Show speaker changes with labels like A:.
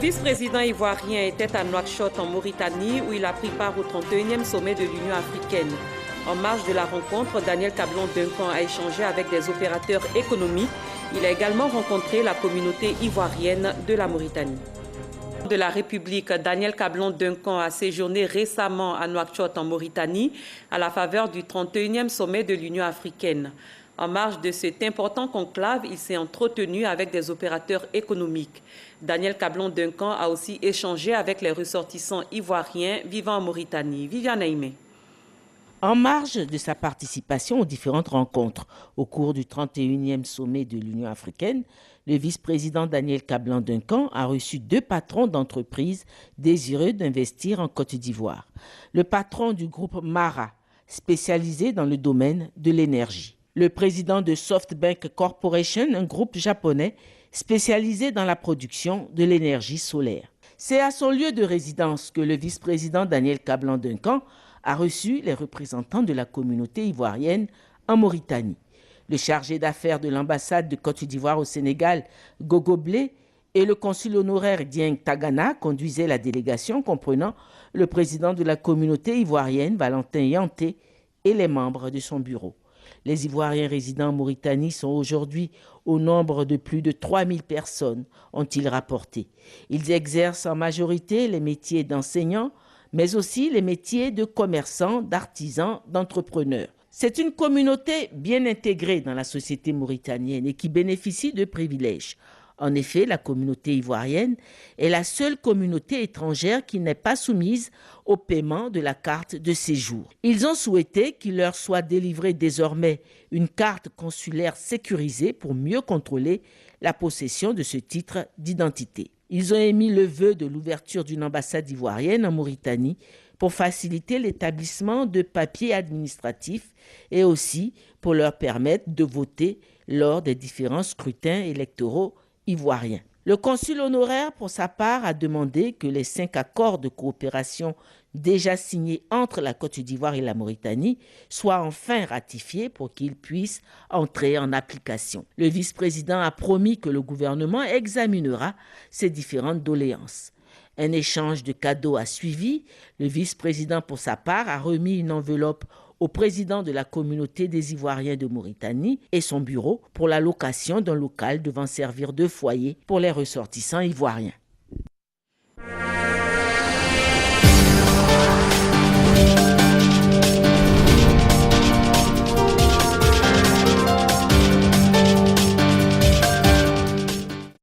A: vice-président ivoirien était à Nouakchott en Mauritanie où il a pris part au 31e sommet de l'Union africaine. En marge de la rencontre, Daniel Cablon-Duncan a échangé avec des opérateurs économiques. Il a également rencontré la communauté ivoirienne de la Mauritanie. De la République, Daniel Cablon-Duncan a séjourné récemment à Nouakchott en Mauritanie à la faveur du 31e sommet de l'Union africaine. En marge de cet important conclave, il s'est entretenu avec des opérateurs économiques. Daniel Cablon-Duncan a aussi échangé avec les ressortissants ivoiriens vivant en Mauritanie. Viviane Aimé.
B: En marge de sa participation aux différentes rencontres au cours du 31e sommet de l'Union africaine, le vice-président Daniel Cablon-Duncan a reçu 2 patrons d'entreprises désireux d'investir en Côte d'Ivoire. Le patron du groupe Mara, spécialisé dans le domaine de l'énergie. Le président de SoftBank Corporation, un groupe japonais spécialisé dans la production de l'énergie solaire. C'est à son lieu de résidence que le vice-président Daniel Cablon-Duncan a reçu les représentants de la communauté ivoirienne en Mauritanie. Le chargé d'affaires de l'ambassade de Côte d'Ivoire au Sénégal, Gogo Blé, et le consul honoraire Dieng Tagana conduisaient la délégation comprenant le président de la communauté ivoirienne, Valentin Yanté, et les membres de son bureau. Les Ivoiriens résidant en Mauritanie sont aujourd'hui au nombre de plus de 3000 personnes, ont-ils rapporté. Ils exercent en majorité les métiers d'enseignants, mais aussi les métiers de commerçants, d'artisans, d'entrepreneurs. C'est une communauté bien intégrée dans la société mauritanienne et qui bénéficie de privilèges. En effet, la communauté ivoirienne est la seule communauté étrangère qui n'est pas soumise au paiement de la carte de séjour. Ils ont souhaité qu'il leur soit délivré désormais une carte consulaire sécurisée pour mieux contrôler la possession de ce titre d'identité. Ils ont émis le vœu de l'ouverture d'une ambassade ivoirienne en Mauritanie pour faciliter l'établissement de papiers administratifs et aussi pour leur permettre de voter lors des différents scrutins électoraux ivoiriens. Le consul honoraire, pour sa part, a demandé que les 5 accords de coopération déjà signés entre la Côte d'Ivoire et la Mauritanie soient enfin ratifiés pour qu'ils puissent entrer en application. Le vice-président a promis que le gouvernement examinera ces différentes doléances. Un échange de cadeaux a suivi. Le vice-président, pour sa part, a remis une enveloppe au président de la communauté des Ivoiriens de Mauritanie et son bureau pour la location d'un local devant servir de foyer pour les ressortissants ivoiriens.